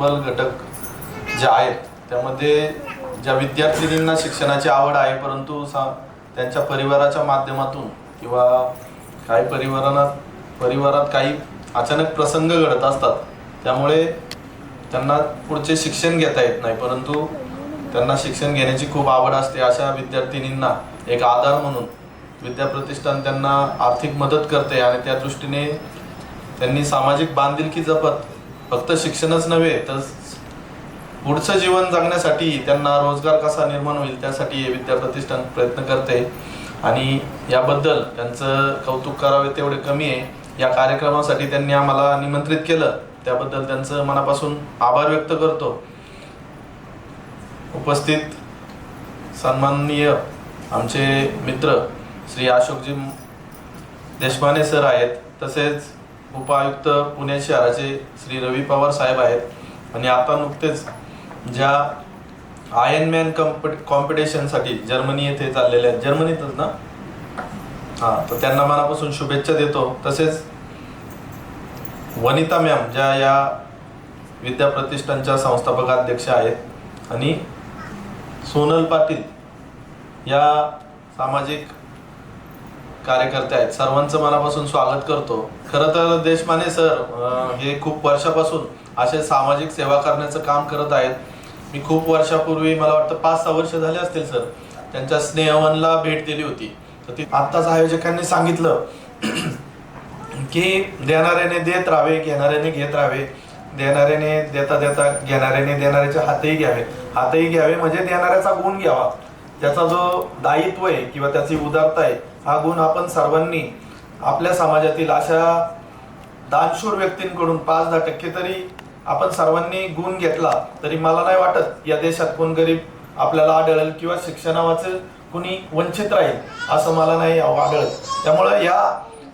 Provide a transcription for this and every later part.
दुर्बल घटक जे आहेत त्यामध्ये ज्या विद्यार्थिनींना शिक्षणाची आवड आहे परंतु त्यांच्या परिवाराच्या माध्यमातून किंवा काही परिवारात काही अचानक प्रसंग घडत असतात, त्यामुळे त्यांना पुढचे शिक्षण घेता येत नाही, परंतु त्यांना शिक्षण घेण्याची खूप आवड असते. अशा विद्यार्थिनींना एक आधार म्हणून विद्याप्रतिष्ठान त्यांना आर्थिक मदत करते आणि त्या दृष्टीने त्यांनी सामाजिक बांधिलकी जपत फक्त शिक्षणच नव्हे तर पुढचं जीवन जगण्यासाठी त्यांना रोजगार कसा निर्माण होईल त्यासाठी हे विद्याप्रतिष्ठान प्रयत्न करते आणि याबद्दल त्यांचं कौतुक करावे तेवढे कमी आहे. या कार्यक्रमासाठी त्यांनी आम्हाला निमंत्रित केलं त्याबद्दल त्यांचं मनापासून आभार व्यक्त करतो. उपस्थित सन्माननीय आमचे मित्र श्री अशोकजी देशमाने सर आहेत, तसेच उपायुक्त पुणे शहराचे श्री रवी पवार साहेब आहेत आणि आता नुकतेच ज्या आयर्नमॅन कॉम्पिटिशनसाठी जर्मनी येथे चाललेले आहेत, जर्मनीतच ना, तर त्यांना मनापासून शुभेच्छा देतो. तसेच वनिता मॅम ज्या या विद्याप्रतिष्ठानच्या संस्थापक अध्यक्ष आहेत आणि सोनल पाटील या सामाजिक कार्यकर्ते आहेत, सर्वांचं मनापासून स्वागत करतो. खरं तर देशमाने सर हे खूप वर्षापासून असे सामाजिक सेवा करण्याचं काम करत आहेत. मी खूप वर्षापूर्वी, मला वाटतं 5-6 वर्ष झाले असतील सर, त्यांच्या स्नेहवनला भेट दिली होती. तर ती आत्ताच आयोजकांनी सांगितलं की देणाऱ्याने देत राहावे, घेणाऱ्याने घेत राहावे, देणाऱ्याने देता देता घेणाऱ्याने देणाऱ्याचे हातही घ्यावे म्हणजे देणाऱ्याचा गुण घ्यावा, त्याचा जो दायित्व आहे किंवा त्याची उदारता आहे हा गुण आपण सर्वांनी आपल्या समाजातील अशा दानशूर व्यक्तींकडून 5-10% तरी आपण सर्वांनी गुण घेतला तरी मला नाही वाटत या देशात कोण गरीब आपल्याला आढळेल किंवा शिक्षणावाचे कुणी वंचित राहील असं मला नाही आढळत. त्यामुळे या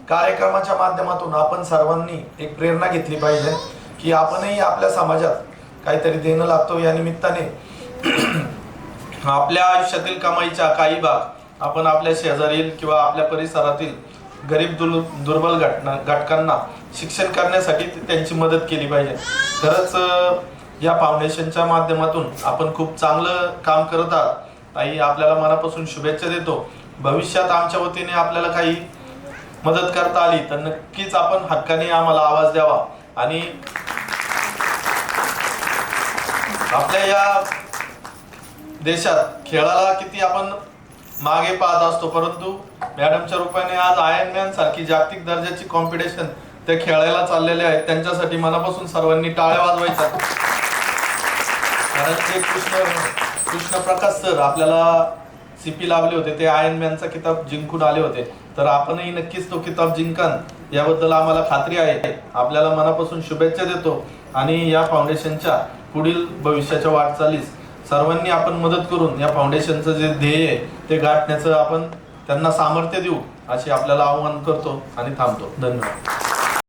कार्यक्रमाच्या माध्यमातून आपण सर्वांनी एक प्रेरणा घेतली पाहिजे की आपणही आपल्या समाजात काहीतरी देणं लागतो. या निमित्ताने आपल्या आयुष्यातील कमाईचा काही भाग आपण आपल्या शेजारील किंवा आपल्या परिसरातील गरीब दुर्बल घटकांना शिक्षण करण्यासाठी त्यांची मदत केली पाहिजे. खरंच या फाउंडेशनच्या माध्यमातून आपण खूप चांगलं काम करत आहात. ताई, आपल्याला मनापासून शुभेच्छा देतो. भविष्यात आमच्या वतीने आपल्याला काही मदत करता आली तर नक्कीच आपण हक्काने आम्हाला आवाज द्यावा. आणि आपल्या या देशात खेळाला किती आपण मागे पाहत असतो, परंतु मॅडमच्या रूपाने आज आयर्नमॅन सारखी जागतिक दर्जाची कॉम्पिटिशन ते खेळायला चाललेले आहेत. त्यांच्यासाठी मनापासून सर्वांनी टाळ्या वाजवायच्या. कारण ते कृष्ण प्रकाश सर आपल्याला CP लाभले होते, ते आयर्नमॅनचा किताब जिंकून आले होते, तर आपणही नक्कीच तो किताब जिंकाल याबद्दल आम्हाला खात्री आहे. आपल्याला मनापासून शुभेच्छा देतो आणि या फाउंडेशनच्या पुढील भविष्याच्या वाटचालीस सर्वांनी आपण मदत करून या फाउंडेशनचं जे ध्येय आहे ते गाठण्याचं आपण त्यांना सामर्थ्य देऊ असे आपल्याला आवाहन करतो आणि थांबतो. धन्यवाद.